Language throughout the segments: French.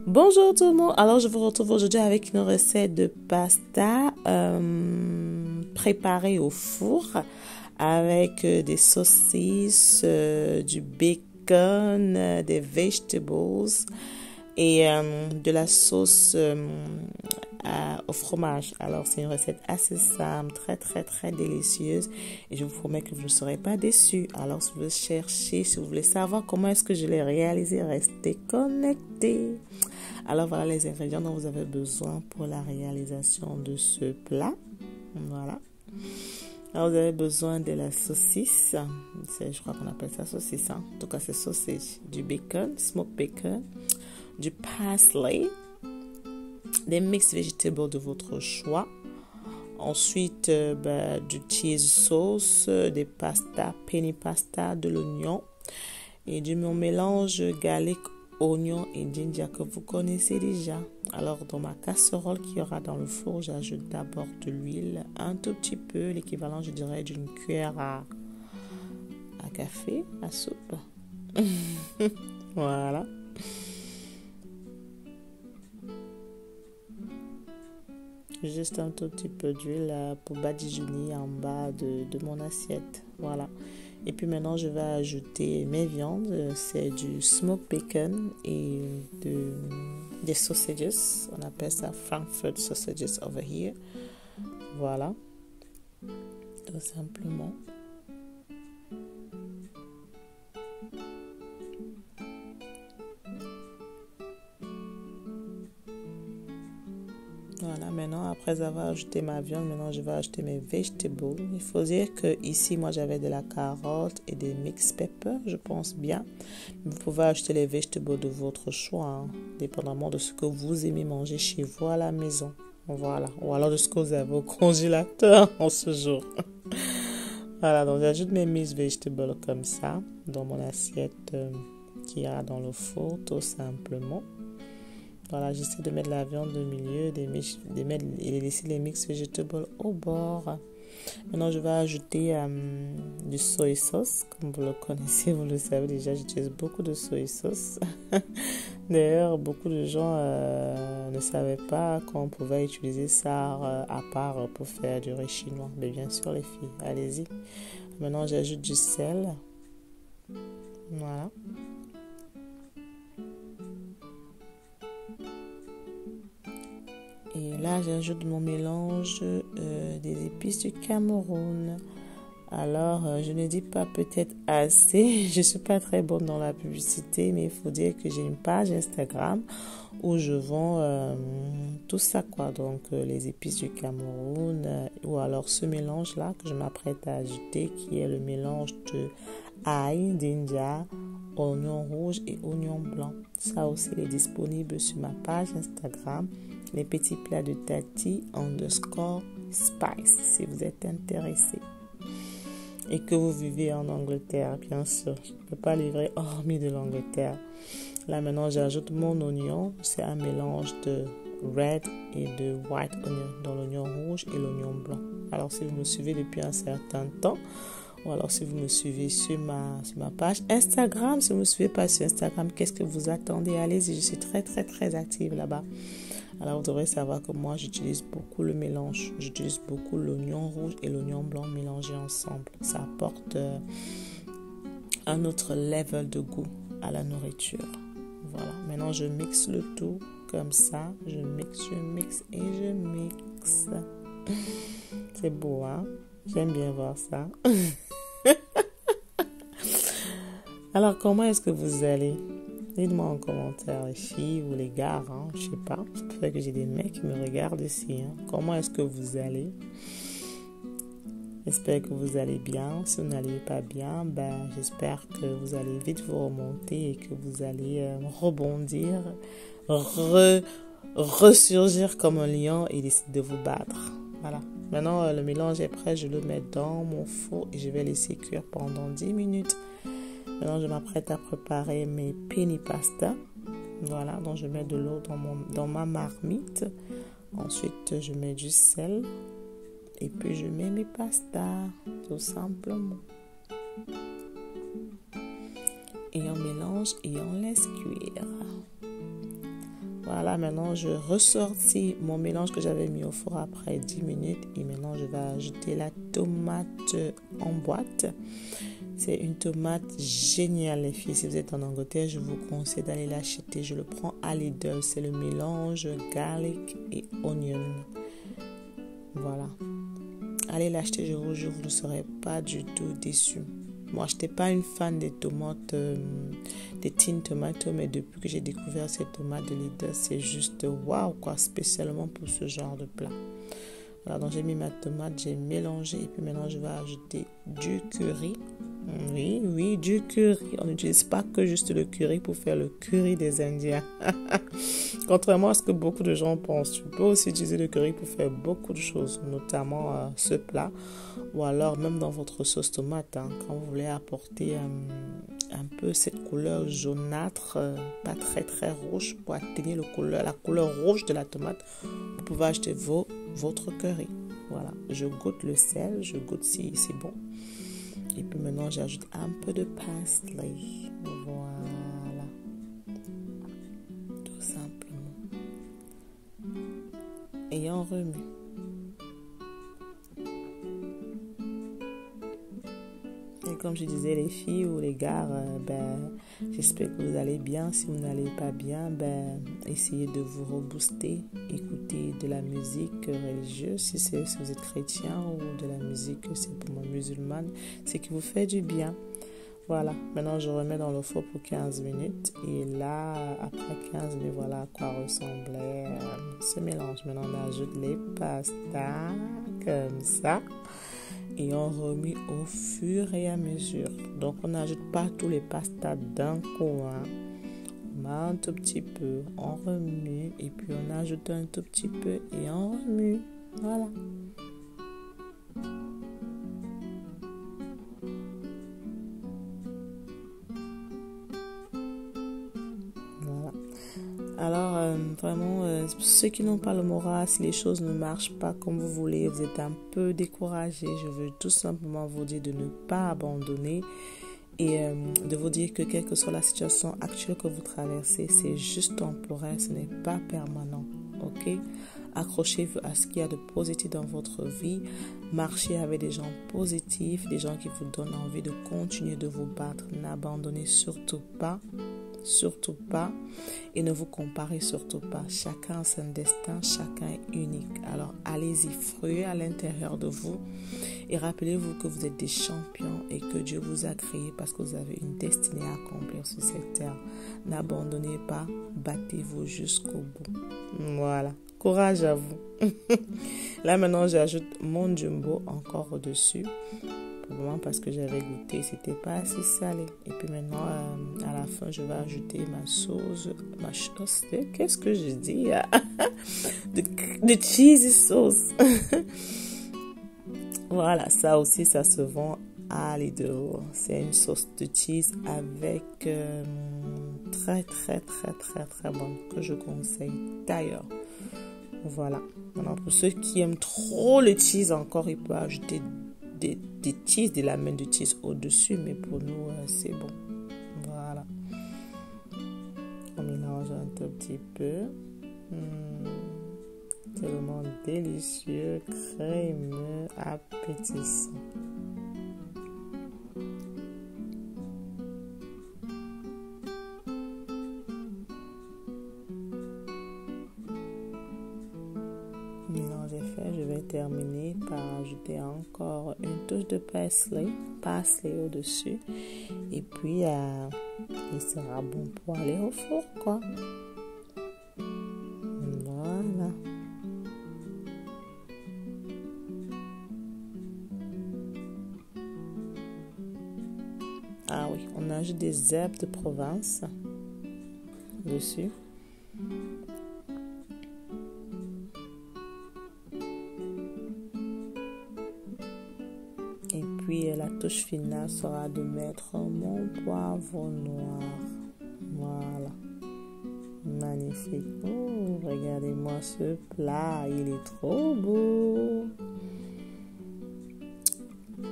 Bonjour tout le monde, alors je vous retrouve aujourd'hui avec une recette de pasta préparée au four avec des saucisses, du bacon, des vegetables et de la sauce au fromage. Alors c'est une recette assez simple, très délicieuse et je vous promets que vous ne serez pas déçus. Alors si vous voulez chercher, si vous voulez savoir comment est-ce que je l'ai réalisé, restez connectés. Alors voilà les ingrédients dont vous avez besoin pour la réalisation de ce plat. Voilà. Alors vous avez besoin de la saucisse. Je crois qu'on appelle ça saucisse. En tout cas c'est sausage. Du bacon, smoked bacon, du parsley, des mixed vegetables de votre choix. Ensuite du cheese sauce, des pasta, penny pasta, de l'oignon et du mélange garlic, oignon et ginger que vous connaissez déjà. Alors dans ma casserole qui aura dans le four, j'ajoute d'abord de l'huile, un tout petit peu, l'équivalent je dirais d'une cuillère à café, à soupe. Voilà. Juste un tout petit peu d'huile pour badigeonner en bas de mon assiette. Voilà. Et puis maintenant, je vais ajouter mes viandes. C'est du smoked bacon et des sausages. On appelle ça Frankfurt sausages over here. Voilà. Tout simplement. Voilà, maintenant, après avoir ajouté ma viande, maintenant je vais ajouter mes vegetables. Il faut dire que ici, moi, j'avais de la carotte et des mixed peppers, je pense bien. Vous pouvez ajouter les vegetables de votre choix, hein, dépendamment de ce que vous aimez manger chez vous à la maison. Voilà, ou alors de ce que vous avez au congélateur en ce jour. Voilà, donc j'ajoute mes mixed vegetables comme ça dans mon assiette qui a dans le four, tout simplement. Voilà, j'essaie de mettre la viande au milieu, et laisser les mix vegetables au bord. Maintenant, je vais ajouter du soy sauce. Comme vous le connaissez, vous le savez déjà, j'utilise beaucoup de soy sauce. D'ailleurs, beaucoup de gens ne savaient pas qu'on pouvait utiliser ça à part pour faire du riz chinois. Mais bien sûr, les filles, allez-y. Maintenant, j'ajoute du sel. Voilà. Et là, j'ajoute mon mélange des épices du Cameroun. Alors, je ne dis pas peut-être assez. Je ne suis pas très bonne dans la publicité, mais il faut dire que j'ai une page Instagram où je vends tout ça, quoi. Donc, les épices du Cameroun ou alors ce mélange-là que je m'apprête à ajouter, qui est le mélange de ail, ginger, oignon rouge et oignon blanc. Ça aussi est disponible sur ma page Instagram. Les petits plats de Tati _spice si vous êtes intéressé et que vous vivez en Angleterre, bien sûr. Je ne peux pas livrer hormis de l'Angleterre. Là maintenant j'ajoute mon oignon. C'est un mélange de red et de white onion, dans l'oignon rouge et l'oignon blanc. Alors si vous me suivez depuis un certain temps, ou alors si vous me suivez sur ma page Instagram, si vous ne me suivez pas sur Instagram, qu'est-ce que vous attendez? Allez-y, je suis très active là-bas. Alors, vous devrez savoir que moi, j'utilise beaucoup le mélange. J'utilise beaucoup l'oignon rouge et l'oignon blanc mélangés ensemble. Ça apporte un autre level de goût à la nourriture. Voilà. Maintenant, je mixe le tout comme ça. Je mixe et je mixe. C'est beau, hein? J'aime bien voir ça. Alors, comment est-ce que vous allez? Dites-moi en commentaire, les filles ou les gars, hein, je sais pas. C'est pour ça que j'ai des mecs qui me regardent ici. Hein. Comment est-ce que vous allez? J'espère que vous allez bien. Si vous n'allez pas bien, j'espère que vous allez vite vous remonter et que vous allez rebondir, ressurgir comme un lion et décider de vous battre. Voilà. Maintenant, le mélange est prêt. Je le mets dans mon four et je vais laisser cuire pendant 10 minutes. Maintenant, je m'apprête à préparer mes penny pasta. Voilà, donc je mets de l'eau dans ma marmite. Ensuite, je mets du sel. Et puis, je mets mes pastas, tout simplement. Et on mélange et on laisse cuire. Voilà, maintenant je ressortis mon mélange que j'avais mis au four après 10 minutes. Et maintenant je vais ajouter la tomate en boîte. C'est une tomate géniale, les filles. Si vous êtes en Angleterre, je vous conseille d'aller l'acheter. Je le prends à Lidl. C'est le mélange garlic et onion. Voilà. Allez l'acheter, je vous jure, vous ne serez pas du tout déçus. Moi, je n'étais pas une fan des tomates, des tin tomatoes, mais depuis que j'ai découvert ces tomates de Lidl, c'est juste waouh, quoi, spécialement pour ce genre de plat. Voilà, donc j'ai mis ma tomate, j'ai mélangé et puis maintenant je vais ajouter du curry. Oui, du curry. On n'utilise pas que juste le curry pour faire le curry des Indiens. Contrairement à ce que beaucoup de gens pensent, tu peux aussi utiliser le curry pour faire beaucoup de choses, notamment ce plat. Ou alors même dans votre sauce tomate, hein, quand vous voulez apporter un peu cette couleur jaunâtre, pas très très rouge, pour atteindre la couleur rouge de la tomate, vous pouvez acheter votre curry. Voilà, je goûte le sel, je goûte si c'est bon. Et puis maintenant, j'ajoute un peu de parsley. Voilà. Tout simplement. Et on remue. Et comme je disais, les filles ou les gars, j'espère que vous allez bien. Si vous n'allez pas bien, essayez de vous rebooster. Écoutez de la musique religieuse, si vous êtes chrétien, ou de la musique simplement musulmane, c'est qui vous fait du bien. Voilà, maintenant je remets dans le four pour 15 minutes. Et là, après 15 minutes, voilà à quoi ressemblait ce mélange. Maintenant, on ajoute les pastas, comme ça. Et on remet au fur et à mesure. Donc, on n'ajoute pas tous les pastas d'un coup. On met un tout petit peu, on remue. Et puis, on ajoute un tout petit peu et on remue. Voilà. Alors, vraiment, pour ceux qui n'ont pas le moral, si les choses ne marchent pas comme vous voulez, vous êtes un peu découragé, je veux tout simplement vous dire de ne pas abandonner et de vous dire que quelle que soit la situation actuelle que vous traversez, c'est juste temporaire, ce n'est pas permanent, ok? Accrochez-vous à ce qu'il y a de positif dans votre vie, marchez avec des gens positifs, des gens qui vous donnent envie de continuer de vous battre, n'abandonnez surtout pas. Surtout pas, et ne vous comparez surtout pas. Chacun a son destin, chacun est unique. Alors allez-y, fruez à l'intérieur de vous et rappelez-vous que vous êtes des champions et que Dieu vous a créé parce que vous avez une destinée à accomplir sur cette terre. N'abandonnez pas, battez-vous jusqu'au bout. Voilà, courage à vous. Là maintenant j'ajoute mon jumbo encore au-dessus. Probablement parce que j'avais goûté, c'était pas assez salé. Et puis maintenant, à la fin, je vais ajouter ma sauce, qu'est-ce que je dis? de cheesy sauce. Voilà, ça aussi, ça se vend à Lidl. C'est une sauce de cheese avec très, très, très, très, très bonne que je conseille d'ailleurs. Voilà. Maintenant, pour ceux qui aiment trop le cheese encore, ils peuvent ajouter des cheese, des lamelles de cheese au-dessus, mais pour nous, c'est bon. Voilà. On mélange un tout petit peu. Tellement délicieux, crémeux, appétissant. Mélange est fait, je vais terminer par ajouter encore une touche de parsley au-dessus. Et puis, il sera bon pour aller au four, quoi. Voilà. Ah oui, on ajoute des herbes de Provence dessus. Et puis la touche finale sera de mettre mon poivre noir. Voilà. Magnifique. Oh, regardez-moi ce plat. Il est trop beau.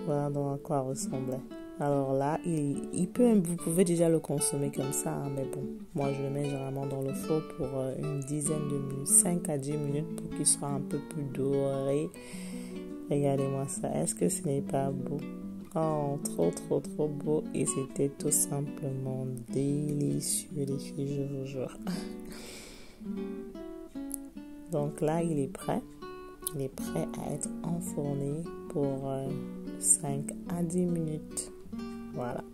Voilà donc à quoi ressemblait. Alors là, vous pouvez déjà le consommer comme ça, hein, mais bon, moi je le mets généralement dans le four pour une dizaine de minutes, 5 à 10 minutes pour qu'il soit un peu plus doré. Regardez-moi ça, est-ce que ce n'est pas beau? Oh, trop beau, et c'était tout simplement délicieux les filles, je vous jure. Donc là, il est prêt à être enfourné pour 5 à 10 minutes. Voilà.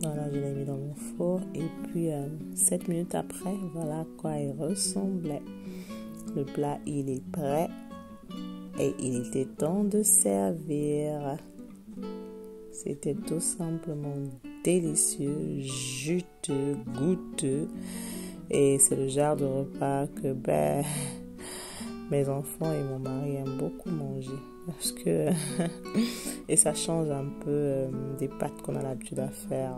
Voilà, je l'ai mis dans mon four et puis 7 minutes après, voilà à quoi il ressemblait. Le plat, il est prêt et il était temps de servir. C'était tout simplement délicieux, juteux, goûteux et c'est le genre de repas que mes enfants et mon mari aiment beaucoup manger parce que et ça change un peu des pâtes qu'on a l'habitude à faire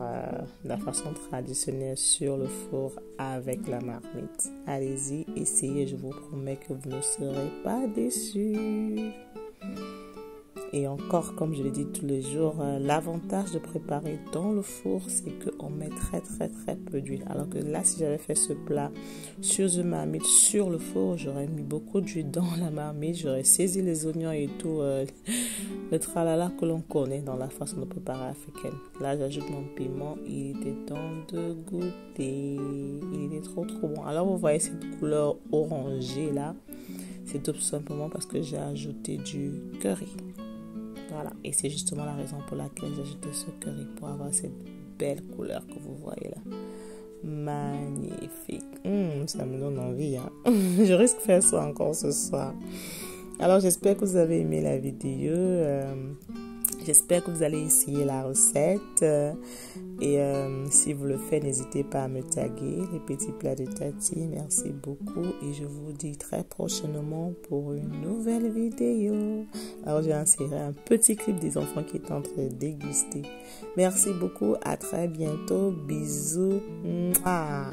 de la façon traditionnelle sur le four avec la marmite. Allez-y, essayez, je vous promets que vous ne serez pas déçus. Et encore, comme je le dis tous les jours, l'avantage de préparer dans le four, c'est qu'on met très peu d'huile. Alors que là, si j'avais fait ce plat sur une marmite, sur le four, j'aurais mis beaucoup d'huile dans la marmite, j'aurais saisi les oignons et tout, le tralala que l'on connaît dans la façon de préparer africaine. Là, j'ajoute mon piment, il était temps de goûter. Il était trop bon. Alors, vous voyez cette couleur orangée là, c'est tout simplement parce que j'ai ajouté du curry. Voilà, et c'est justement la raison pour laquelle j'ai ajouté ce curry, pour avoir cette belle couleur que vous voyez là. Magnifique. Ça me donne envie, hein. Je risque de faire ça encore ce soir. Alors, j'espère que vous avez aimé la vidéo. J'espère que vous allez essayer la recette. Et si vous le faites, n'hésitez pas à me taguer les petits plats de Tati. Merci beaucoup. Et je vous dis très prochainement pour une nouvelle vidéo. Alors, j'ai inséré un petit clip des enfants qui est en train de déguster. Merci beaucoup. À très bientôt. Bisous. Mouah.